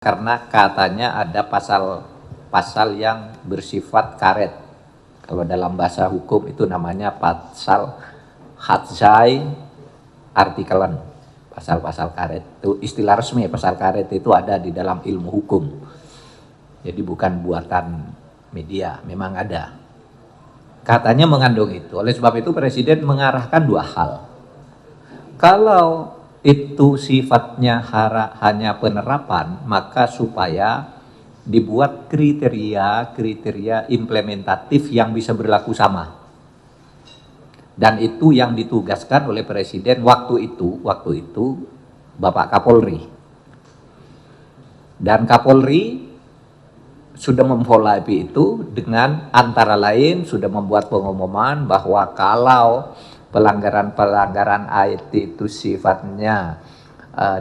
karena katanya ada pasal-pasal yang bersifat karet. Kalau dalam bahasa hukum itu namanya pasal hadzai artikelan, pasal-pasal karet. Itu istilah resmi, pasal karet itu ada di dalam ilmu hukum. Jadi bukan buatan media, memang ada. Katanya mengandung itu. Oleh sebab itu Presiden mengarahkan dua hal. Kalau itu sifatnya hanya penerapan, maka supaya dibuat kriteria implementatif yang bisa berlaku sama. Dan itu yang ditugaskan oleh Presiden waktu itu Bapak Kapolri. Dan Kapolri sudah memfollow-up itu dengan antara lain sudah membuat pengumuman bahwa kalau pelanggaran IT itu sifatnya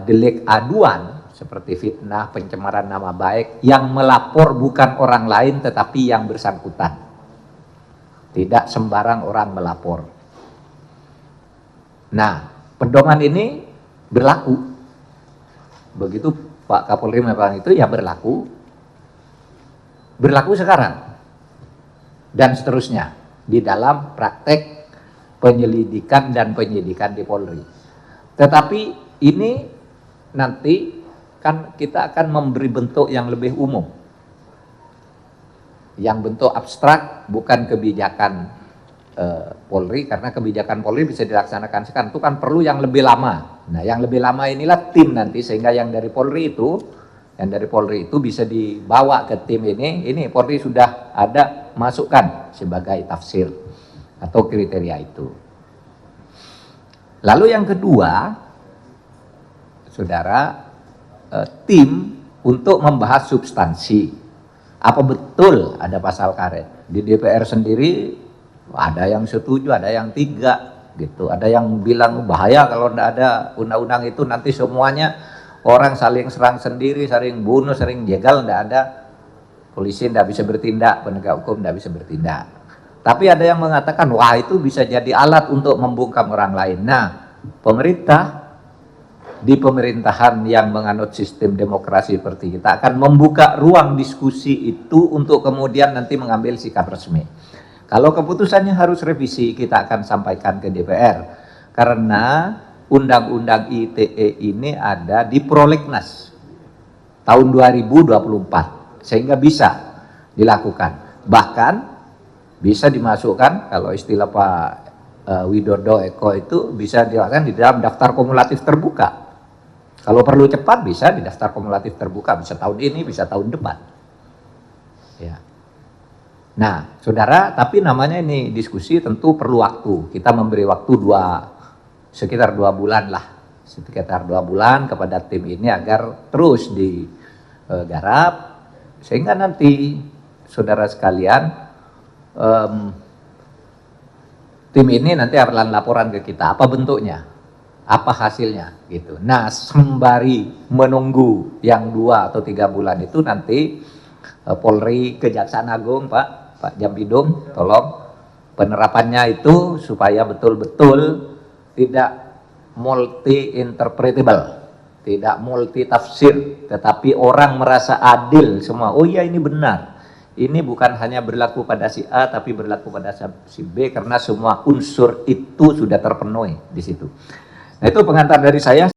delik aduan seperti fitnah, pencemaran nama baik, yang melapor bukan orang lain tetapi yang bersangkutan. Tidak sembarang orang melapor. Nah, pedoman ini berlaku. Begitu Pak Kapolri memang itu ya berlaku sekarang dan seterusnya di dalam praktek penyelidikan dan penyidikan di Polri. Tetapi ini nanti kan kita akan memberi bentuk yang lebih umum, yang bentuk abstrak, bukan kebijakan Polri, karena kebijakan Polri bisa dilaksanakan sekarang, itu kan perlu yang lebih lama. Nah, yang lebih lama inilah tim nanti, sehingga yang dari Polri itu bisa dibawa ke tim ini Polri sudah ada masukkan sebagai tafsir atau kriteria itu. Lalu yang kedua, saudara, tim untuk membahas substansi. Apa betul ada pasal karet? Di DPR sendiri ada yang setuju, ada yang tidak, gitu. Ada yang bilang bahaya kalau tidak ada undang-undang itu, nanti semuanya orang saling serang sendiri, saling bunuh, saling jegal, tidak ada. Polisi tidak bisa bertindak, penegak hukum tidak bisa bertindak. Tapi ada yang mengatakan, wah itu bisa jadi alat untuk membungkam orang lain. Nah, pemerintah di pemerintahan yang menganut sistem demokrasi seperti kita akan membuka ruang diskusi itu untuk kemudian nanti mengambil sikap resmi. Kalau keputusannya harus revisi, kita akan sampaikan ke DPR. Karena Undang-Undang ITE ini ada di Prolegnas tahun 2024, sehingga bisa dilakukan. Bahkan bisa dimasukkan, kalau istilah Pak Widodo Eko itu bisa dilakukan di dalam daftar kumulatif terbuka. Kalau perlu cepat bisa di daftar kumulatif terbuka, bisa tahun ini, bisa tahun depan. Ya. Nah, saudara, tapi namanya ini diskusi tentu perlu waktu. Kita memberi waktu sekitar 2 bulan lah, sekitar 2 bulan kepada tim ini agar terus digarap, sehingga nanti saudara sekalian, tim ini nanti akan laporan ke kita apa bentuknya, apa hasilnya gitu. Nah, sembari menunggu yang 2 atau 3 bulan itu nanti Polri, Kejaksaan Agung, Pak Jampidum, tolong penerapannya itu supaya betul-betul tidak multi interpretable, tidak multi tafsir, tetapi orang merasa adil semua. Oh iya, ini benar. Ini bukan hanya berlaku pada si A, tapi berlaku pada si B, karena semua unsur itu sudah terpenuhi di situ. Nah, itu pengantar dari saya.